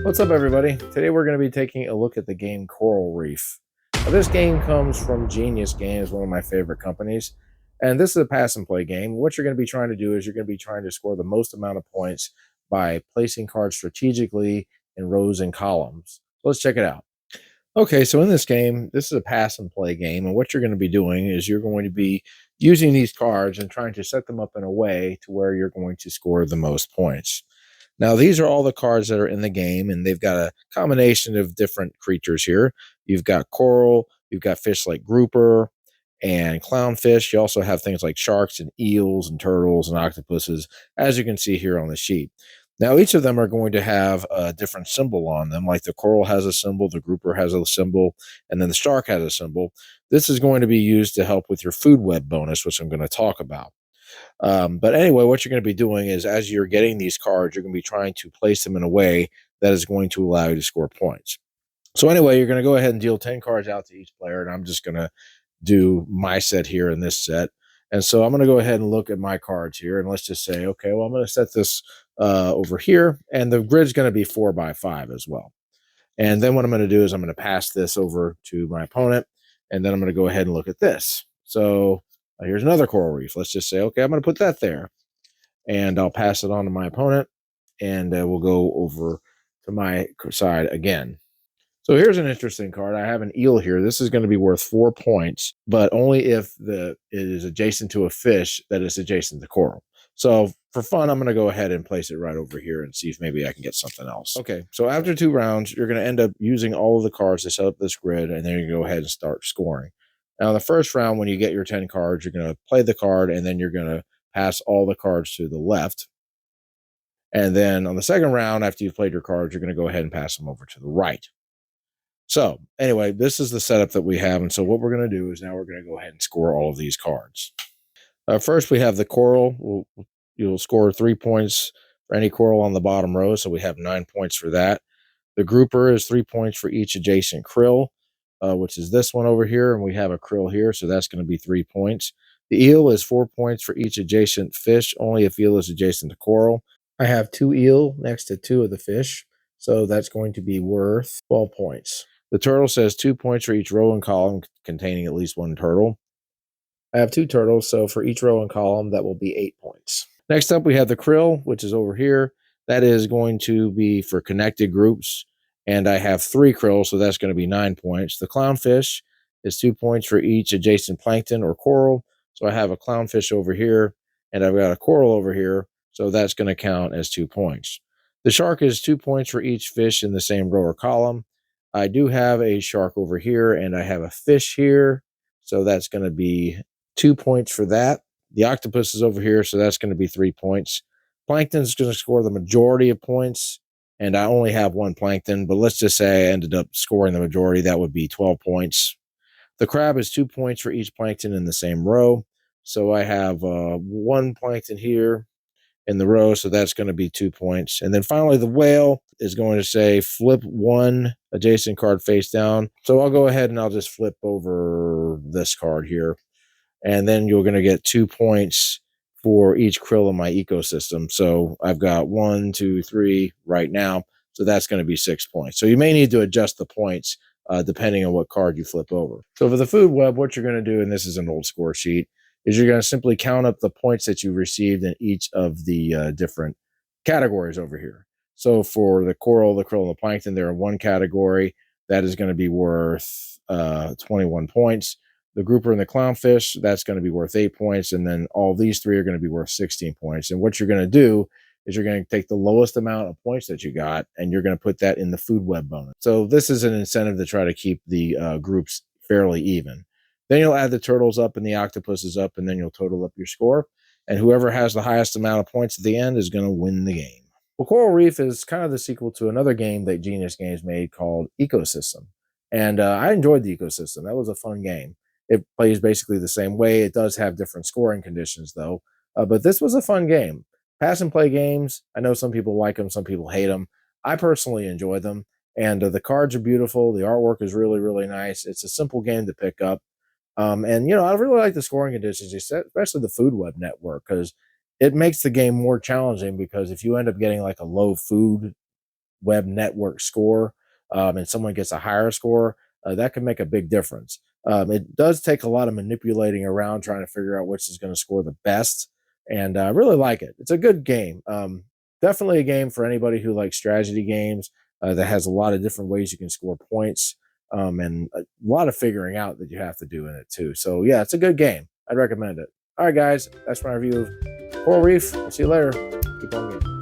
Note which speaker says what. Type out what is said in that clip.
Speaker 1: What's up, everybody? Today we're going to be taking a look at the game Coral Reef. Now, this game comes from Genius Games, one of my favorite companies. And this is a pass and play game. What you're going to be trying to do is you're going to be trying to score the most amount of points by placing cards strategically in rows and columns. So let's check it out. Okay, so in this game, this is a pass and play game. And what you're going to be doing is you're going to be using these cards and trying to set them up in a way to where you're going to score the most points. Now, these are all the cards that are in the game, and they've got a combination of different creatures here. You've got coral, you've got fish like grouper and clownfish. You also have things like sharks and eels and turtles and octopuses, as you can see here on the sheet. Now, each of them are going to have a different symbol on them, like the coral has a symbol, the grouper has a symbol, and then the shark has a symbol. This is going to be used to help with your food web bonus, which I'm going to talk about. But anyway, what you're going to be doing is as you're getting these cards, you're going to be trying to place them in a way that is going to allow you to score points. So anyway, you're going to go ahead and deal 10 cards out to each player, and I'm just going to do my set here in this set. And so I'm going to go ahead and look at my cards here, and let's just say, okay, well, I'm going to set this over here, and the grid's going to be 4 by 5 as well. And then what I'm going to do is I'm going to pass this over to my opponent, and then I'm going to go ahead and look at this. So here's another coral reef. Let's just say, okay, I'm going to put that there, and I'll pass it on to my opponent, and we'll go over to my side again. So here's an interesting card. I have an eel here. This is going to be worth 4 points, but only if it is adjacent to a fish that is adjacent to coral. So for fun, I'm going to go ahead and place it right over here and see if maybe I can get something else. Okay, so after 2 rounds, you're going to end up using all of the cards to set up this grid, and then you go ahead and start scoring. Now, in the first round, when you get your 10 cards, you're going to play the card, and then you're going to pass all the cards to the left. And then on the second round, after you've played your cards, you're going to go ahead and pass them over to the right. So anyway, this is the setup that we have. And so what we're going to do is now we're going to go ahead and score all of these cards. First, we have the coral. You'll score 3 points for any coral on the bottom row. So we have 9 points for that. The grouper is 3 points for each adjacent krill, which is this one over here. And we have a krill here. So that's going to be 3 points. The eel is 4 points for each adjacent fish, only if eel is adjacent to coral. I have 2 eel next to 2 of the fish. So that's going to be worth 12 points. The turtle says 2 points for each row and column containing at least 1 turtle. I have 2 turtles, so for each row and column, that will be 8 points. Next up, we have the krill, which is over here. That is going to be for connected groups, and I have 3 krill, so that's going to be 9 points. The clownfish is 2 points for each adjacent plankton or coral, so I have a clownfish over here, and I've got a coral over here, so that's going to count as 2 points. The shark is 2 points for each fish in the same row or column. I do have a shark over here, and I have a fish here, so that's going to be 2 points for that. The octopus is over here, so that's going to be 3 points. Plankton is going to score the majority of points, and I only have 1 plankton, but let's just say I ended up scoring the majority. That would be 12 points. The crab is 2 points for each plankton in the same row, so I have 1 plankton here in the row, so that's going to be 2 points. And then finally, the whale is going to say flip 1 adjacent card face down. So I'll go ahead and I'll just flip over this card here. And then you're going to get 2 points for each krill in my ecosystem. So I've got 1, 2, 3 right now. So that's going to be 6 points. So you may need to adjust the points depending on what card you flip over. So for the food web, what you're going to do, and this is an old score sheet, is you're going to simply count up the points that you received in each of the different categories over here. So for the coral, the krill, and the plankton, they're in one category. That is going to be worth 21 points. The grouper and the clownfish, that's going to be worth 8 points. And then all these 3 are going to be worth 16 points. And what you're going to do is you're going to take the lowest amount of points that you got, and you're going to put that in the food web bonus. So this is an incentive to try to keep the groups fairly even. Then you'll add the turtles up and the octopuses up, and then you'll total up your score. And whoever has the highest amount of points at the end is going to win the game. Well, Coral Reef is kind of the sequel to another game that Genius Games made called Ecosystem. And I enjoyed the Ecosystem. That was a fun game. It plays basically the same way. It does have different scoring conditions, though. But this was a fun game. Pass and play games, I know some people like them, some people hate them. I personally enjoy them. And the cards are beautiful. The artwork is really, really nice. It's a simple game to pick up. And, I really like the scoring conditions, especially the food web network, because it makes the game more challenging because if you end up getting like a low food web network score, and someone gets a higher score, that can make a big difference. It does take a lot of manipulating around trying to figure out which is going to score the best, and I really like it. It's a good game. Definitely a game for anybody who likes strategy games, that has a lot of different ways you can score points, and a lot of figuring out that you have to do in it too. So yeah, it's a good game. I'd recommend it. All right, guys, that's my review of Coral Reef. I'll see you later. Keep on gaming.